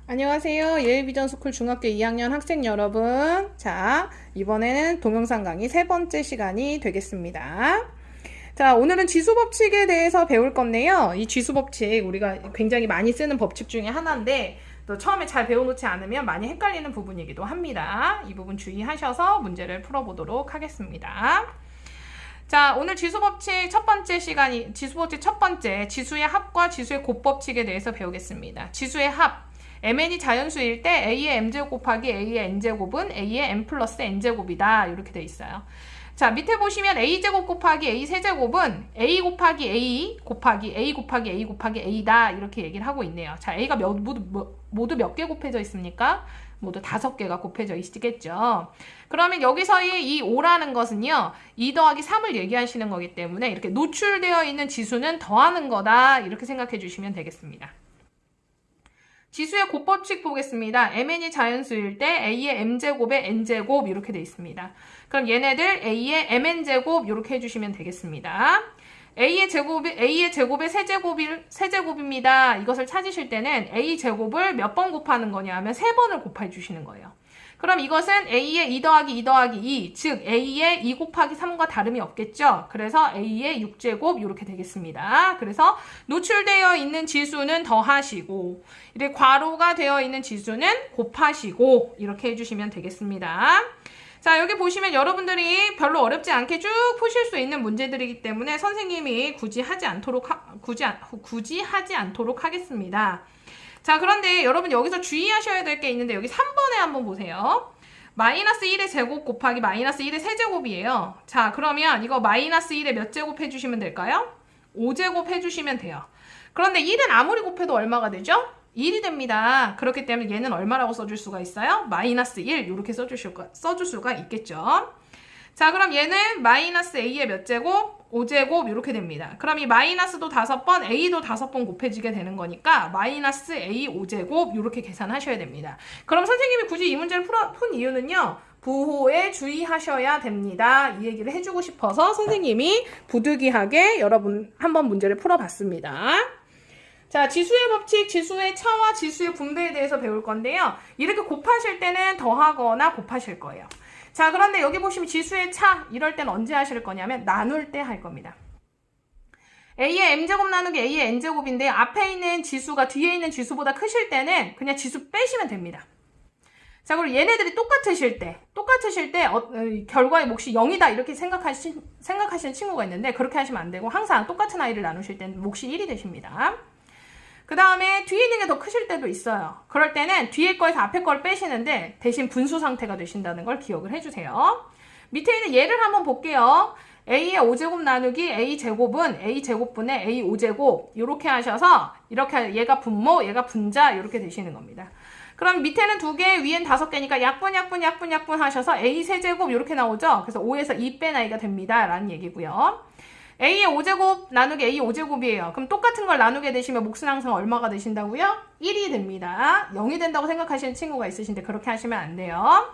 안녕하세요. 예일비전스쿨 중학교 2학년 학생 여러분. 자, 이번에는 동영상 강의 세 번째 시간이 되겠습니다. 자, 오늘은 지수법칙에 대해서 배울 건데요. 이 지수법칙, 우리가 굉장히 많이 쓰는 법칙 중에 하나인데, 또 처음에 잘 배워놓지 않으면 많이 헷갈리는 부분이기도 합니다. 이 부분 주의하셔서 문제를 풀어보도록 하겠습니다. 자, 오늘 지수법칙 첫 번째 시간이, 지수법칙 첫 번째, 지수의 합과 지수의 곱법칙에 대해서 배우겠습니다. 지수의 합. mn이 자연수일 때 a의 m제곱 곱하기 a의 n제곱은 a의 m 플러스 n제곱이다. 이렇게 돼 있어요. 자, 밑에 보시면 a제곱 곱하기 a 세제곱은 a 곱하기 a 곱하기 a 곱하기 a 곱하기 a다. 이렇게 얘기를 하고 있네요. 자, a가 모두 몇 개 곱해져 있습니까? 모두 5개가 곱해져 있겠죠. 그러면 여기서의 이 5라는 것은요, 2 더하기 3을 얘기하시는 거기 때문에 이렇게 노출되어 있는 지수는 더하는 거다. 이렇게 생각해 주시면 되겠습니다. 지수의 곱법칙 보겠습니다. mn이 자연수일 때 a의 m제곱의 n제곱 이렇게 돼 있습니다. 그럼 얘네들 a의 mn제곱 이렇게 해주시면 되겠습니다. a의 제곱의 세제곱입니다. 이것을 찾으실 때는 a 제곱을 몇 번 곱하는 거냐 하면 3번을 곱해 주시는 거예요. 그럼 이것은 a의 2 더하기 2 더하기 2, 즉 a의 2 곱하기 3과 다름이 없겠죠. 그래서 a의 6제곱 이렇게 되겠습니다. 그래서 노출되어 있는 지수는 더하시고, 이렇게 괄호가 되어 있는 지수는 곱하시고 이렇게 해주시면 되겠습니다. 자, 여기 보시면 여러분들이 별로 어렵지 않게 쭉 푸실 수 있는 문제들이기 때문에 선생님이 굳이 하지 않도록 하겠습니다. 자, 그런데 여러분 여기서 주의하셔야 될 게 있는데, 여기 3번에 한번 보세요. 마이너스 1의 제곱 곱하기 마이너스 1의 세제곱이에요. 자, 그러면 이거 마이너스 1의 몇 제곱 해주시면 될까요? 5제곱 해주시면 돼요. 그런데 1은 아무리 곱해도 얼마가 되죠? 1이 됩니다. 그렇기 때문에 얘는 얼마라고 써줄 수가 있어요? 마이너스 1 이렇게 써줄 수가 있겠죠. 자, 그럼 얘는 마이너스 a의 몇 제곱? 5제곱 이렇게 됩니다. 그럼 이 마이너스도 5번, a도 5번 곱해지게 되는 거니까 마이너스 a 5제곱 이렇게 계산하셔야 됩니다. 그럼 선생님이 굳이 이 문제를 푼 이유는요, 부호에 주의하셔야 됩니다. 이 얘기를 해주고 싶어서 선생님이 부득이하게 여러분 한번 문제를 풀어봤습니다. 자, 지수의 법칙, 지수의 차와 지수의 분배에 대해서 배울 건데요. 이렇게 곱하실 때는 더하거나 곱하실 거예요. 자, 그런데 여기 보시면 지수의 차, 이럴 땐 언제 하실 거냐면 나눌 때 할 겁니다. a의 m제곱 나누기 a의 n제곱인데 앞에 있는 지수가 뒤에 있는 지수보다 크실 때는 그냥 지수 빼시면 됩니다. 자, 그리고 얘네들이 똑같으실 때 결과의 몫이 0이다 이렇게 생각하시는 친구가 있는데, 그렇게 하시면 안 되고 항상 똑같은 아이를 나누실 때는 몫이 1이 되십니다. 그 다음에 뒤에 있는 게 더 크실 때도 있어요. 그럴 때는 뒤에 거에서 앞에 걸 빼시는데 대신 분수 상태가 되신다는 걸 기억을 해주세요. 밑에 있는 예를 한번 볼게요. a의 5제곱 나누기 a제곱은 a제곱분의 a5제곱 이렇게 하셔서 이렇게 얘가 분모, 얘가 분자 이렇게 되시는 겁니다. 그럼 밑에는 2개, 위엔 5개니까 약분 하셔서 a3제곱 이렇게 나오죠. 그래서 5에서 2 뺀 a가 됩니다. 라는 얘기고요. a의 5제곱 나누기 a 5제곱이에요. 그럼 똑같은 걸 나누게 되시면 몫은 항상 얼마가 되신다고요? 1이 됩니다. 0이 된다고 생각하시는 친구가 있으신데 그렇게 하시면 안 돼요.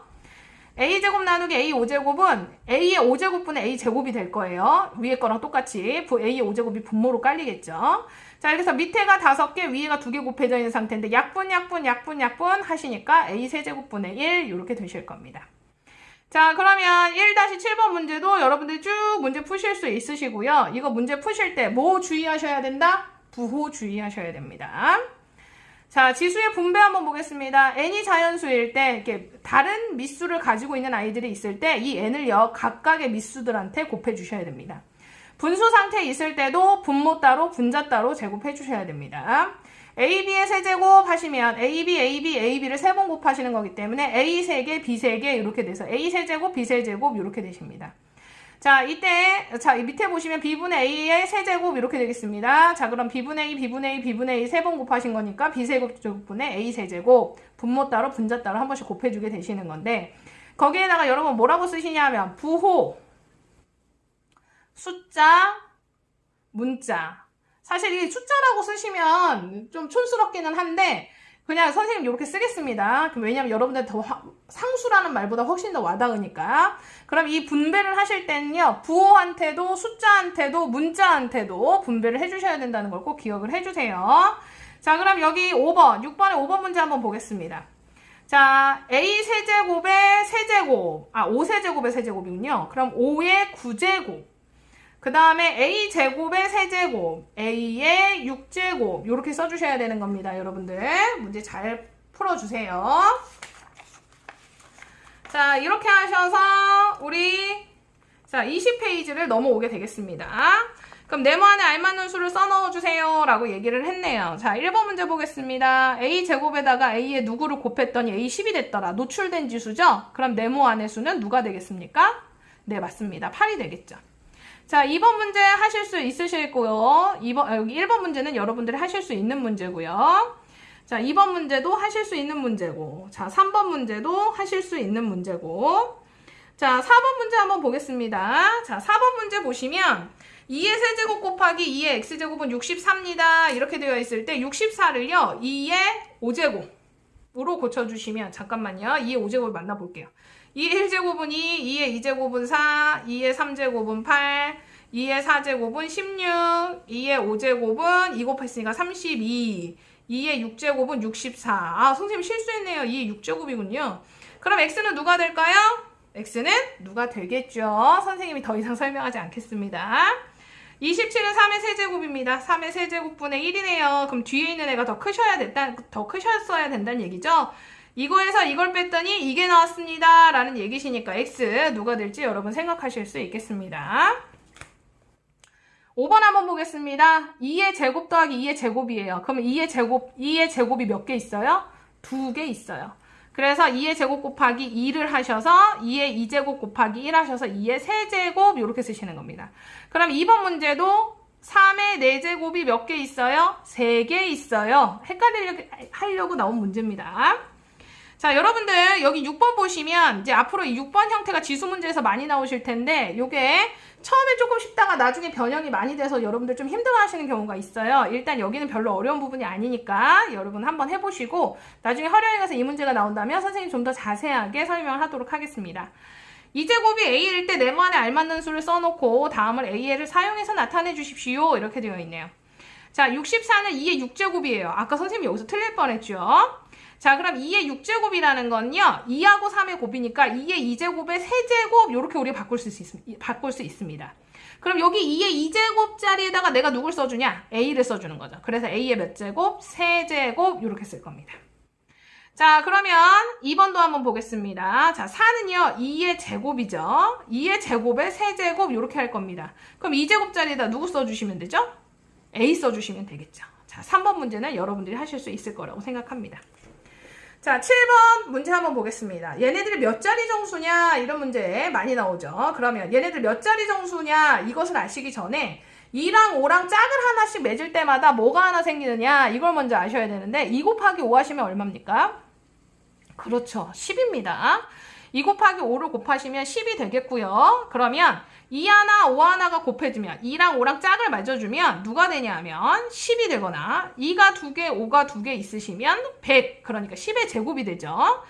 a제곱 나누기 a 5제곱은 a의 5제곱분의 a제곱이 될 거예요. 위에 거랑 똑같이 a의 5제곱이 분모로 깔리겠죠. 자, 그래서 밑에가 5개, 위에가 2개 곱해져 있는 상태인데 약분 하시니까 a 세제곱분의 1 이렇게 되실 겁니다. 자, 그러면 1-7번 문제도 여러분들 쭉 문제 푸실 수 있으시고요. 이거 문제 푸실 때 뭐 주의하셔야 된다? 부호 주의하셔야 됩니다. 자, 지수의 분배 한번 보겠습니다. n이 자연수일 때 이렇게 다른 밑수를 가지고 있는 아이들이 있을 때 이 n을요 각각의 밑수들한테 곱해 주셔야 됩니다. 분수 상태에 있을 때도 분모 따로 분자 따로 제곱해 주셔야 됩니다. AB의 세제곱 하시면 AB를 3번 곱하시는 거기 때문에 A 3개, B 3개 이렇게 돼서 A 세제곱, B 세제곱 이렇게 되십니다. 자, 자, 밑에 보시면 B분의 A의 세제곱 이렇게 되겠습니다. 자, 그럼 B분의 A 3번 곱하신 거니까 B 세제곱분의 A 세제곱, 분모 따로 분자 따로 한 번씩 곱해주게 되시는 건데, 거기에다가 여러분 뭐라고 쓰시냐면 부호, 숫자, 문자. 사실 이 숫자라고 쓰시면 좀 촌스럽기는 한데 그냥 선생님 이렇게 쓰겠습니다. 왜냐면 여러분들 더 상수라는 말보다 훨씬 더 와닿으니까. 그럼 이 분배를 하실 때는요, 부호한테도 숫자한테도 문자한테도 분배를 해주셔야 된다는 걸 꼭 기억을 해주세요. 자, 그럼 여기 5번, 6번에 5번 문제 한번 보겠습니다. 자, a 세제곱의 세제곱, 5세제곱의 세제곱이군요. 그럼 5의 9제곱. 그 다음에 a 제곱의 세제곱, a의 6제곱. 이렇게 써주셔야 되는 겁니다, 여러분들. 문제 잘 풀어주세요. 자, 이렇게 하셔서 우리 20페이지를 넘어오게 되겠습니다. 그럼 네모 안에 알맞는 수를 써넣어주세요 라고 얘기를 했네요. 자, 1번 문제 보겠습니다. a제곱에다가 a의 누구를 곱했더니 a10이 됐더라. 노출된 지수죠? 그럼 네모 안의 수는 누가 되겠습니까? 네, 맞습니다. 8이 되겠죠. 자, 2번 문제 하실 수 있으실 거고요. 여기 1번 문제는 여러분들이 하실 수 있는 문제고요. 자, 2번 문제도 하실 수 있는 문제고, 자, 3번 문제도 하실 수 있는 문제고, 자, 4번 문제 한번 보겠습니다. 자, 4번 문제 보시면 2의 세제곱 곱하기 2의 x제곱은 64입니다. 이렇게 되어 있을 때 64를요, 2의 5제곱으로 고쳐주시면, 잠깐만요. 2의 5제곱을 만나볼게요. 2의 1제곱은 2, 2의 2제곱은 4, 2의 3제곱은 8, 2의 4제곱은 16, 2의 5제곱은 2 곱했으니까 32, 2의 6제곱은 64. 선생님 실수했네요. 2의 6제곱이군요. 그럼 x는 누가 될까요? x는 누가 되겠죠? 선생님이 더 이상 설명하지 않겠습니다. 27은 3의 세제곱입니다. 3의 세제곱분의 1이네요. 그럼 뒤에 있는 애가 더 크셨어야 된다는 얘기죠? 이거에서 이걸 뺐더니 이게 나왔습니다. 라는 얘기시니까 x 누가 될지 여러분 생각하실 수 있겠습니다. 5번 한번 보겠습니다. 2의 제곱 더하기 2의 제곱이에요. 그러면 2의 제곱이 몇 개 있어요? 2개 있어요. 그래서 2의 제곱 곱하기 2를 하셔서 2의 2제곱 곱하기 1 하셔서 2의 세제곱 이렇게 쓰시는 겁니다. 그럼 2번 문제도 3의 4제곱이 몇 개 있어요? 3개 있어요. 헷갈리려고 나온 문제입니다. 자, 여러분들 여기 6번 보시면 이제 앞으로 이 6번 형태가 지수 문제에서 많이 나오실 텐데 요게 처음에 조금 쉽다가 나중에 변형이 많이 돼서 여러분들 좀 힘들어하시는 경우가 있어요. 일단 여기는 별로 어려운 부분이 아니니까 여러분 한번 해보시고 나중에 활용해 가서 이 문제가 나온다면 선생님이 좀 더 자세하게 설명을 하도록 하겠습니다. 2제곱이 a일 때 네모 안에 알맞는 수를 써놓고 다음을 a를 사용해서 나타내 주십시오. 이렇게 되어 있네요. 자, 64는 2의 6제곱이에요. 아까 선생님이 여기서 틀릴 뻔했죠. 자, 그럼 2의 6제곱이라는 건요, 2하고 3의 곱이니까 2의 2제곱의 세제곱, 요렇게 우리가 바꿀 수 있습니다. 그럼 여기 2의 2제곱짜리에다가 내가 누굴 써주냐? a를 써주는 거죠. 그래서 a의 몇 제곱? 세제곱, 요렇게 쓸 겁니다. 자, 그러면 2번도 한번 보겠습니다. 자, 4는요, 2의 제곱이죠. 2의 제곱의 세제곱, 요렇게 할 겁니다. 그럼 2제곱짜리에다 누구 써주시면 되죠? a 써주시면 되겠죠. 자, 3번 문제는 여러분들이 하실 수 있을 거라고 생각합니다. 자, 7번 문제 한번 보겠습니다. 얘네들이 몇 자리 정수냐 이런 문제 많이 나오죠. 그러면 얘네들 몇 자리 정수냐 이것을 아시기 전에 2랑 5랑 짝을 하나씩 맺을 때마다 뭐가 하나 생기느냐 이걸 먼저 아셔야 되는데 2 곱하기 5 하시면 얼마입니까? 그렇죠. 10입니다. 2 곱하기 5를 곱하시면 10이 되겠고요. 그러면 2 하나, 5 하나가 곱해지면 2랑 5랑 짝을 맞춰주면 누가 되냐면 10이 되거나 2가 2개, 5가 2개 있으시면 100, 그러니까 10의 제곱이 되죠.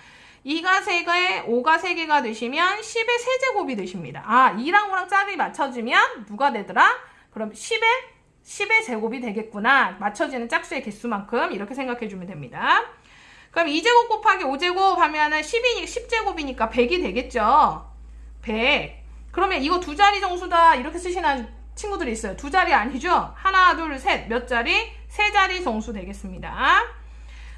2가 3개, 5가 3개가 되시면 10의 세제곱이 되십니다. 2랑 5랑 짝이 맞춰지면 누가 되더라? 그럼 10의 제곱이 되겠구나. 맞춰지는 짝수의 개수만큼 이렇게 생각해주면 됩니다. 그럼 2제곱 곱하기 5제곱 하면은 10제곱이니까 100이 되겠죠. 100. 그러면 이거 두 자리 정수다 이렇게 쓰시는 친구들이 있어요. 두 자리 아니죠? 하나, 둘, 셋. 몇 자리? 세 자리 정수 되겠습니다.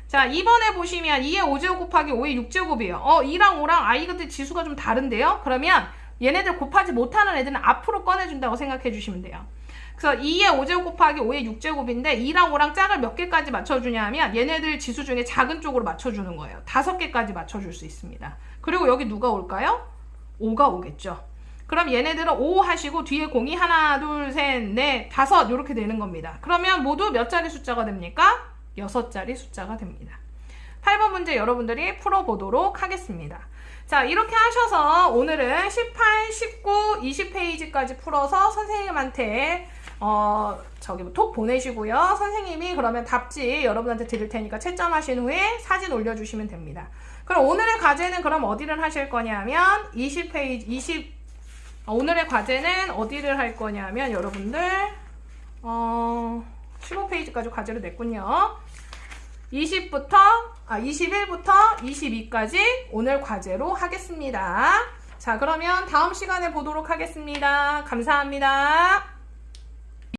자, 2번에 보시면 2의 5제곱 곱하기 5의 6제곱이에요. 2랑 5랑 이것들 지수가 좀 다른데요? 그러면 얘네들 곱하지 못하는 애들은 앞으로 꺼내준다고 생각해 주시면 돼요. 그래서 2의 5제곱 곱하기 5의 6제곱인데 2랑 5랑 짝을 몇 개까지 맞춰주냐 하면 얘네들 지수 중에 작은 쪽으로 맞춰주는 거예요. 5개까지 맞춰줄 수 있습니다. 그리고 여기 누가 올까요? 5가 오겠죠. 그럼 얘네들은 5 하시고 뒤에 공이 하나, 둘, 셋, 넷, 5 이렇게 되는 겁니다. 그러면 모두 몇 자리 숫자가 됩니까? 6자리 숫자가 됩니다. 8번 문제 여러분들이 풀어보도록 하겠습니다. 자, 이렇게 하셔서 오늘은 18, 19, 20페이지까지 풀어서 선생님한테 톡 보내시고요. 선생님이 그러면 답지 여러분한테 드릴 테니까 채점하신 후에 사진 올려주시면 됩니다. 그럼 오늘의 과제는 그럼 어디를 하실 거냐면 20페이지, 오늘의 과제는 어디를 할 거냐면 여러분들 15페이지까지 과제를 냈군요. 21부터 22까지 오늘 과제로 하겠습니다. 자, 그러면 다음 시간에 보도록 하겠습니다. 감사합니다.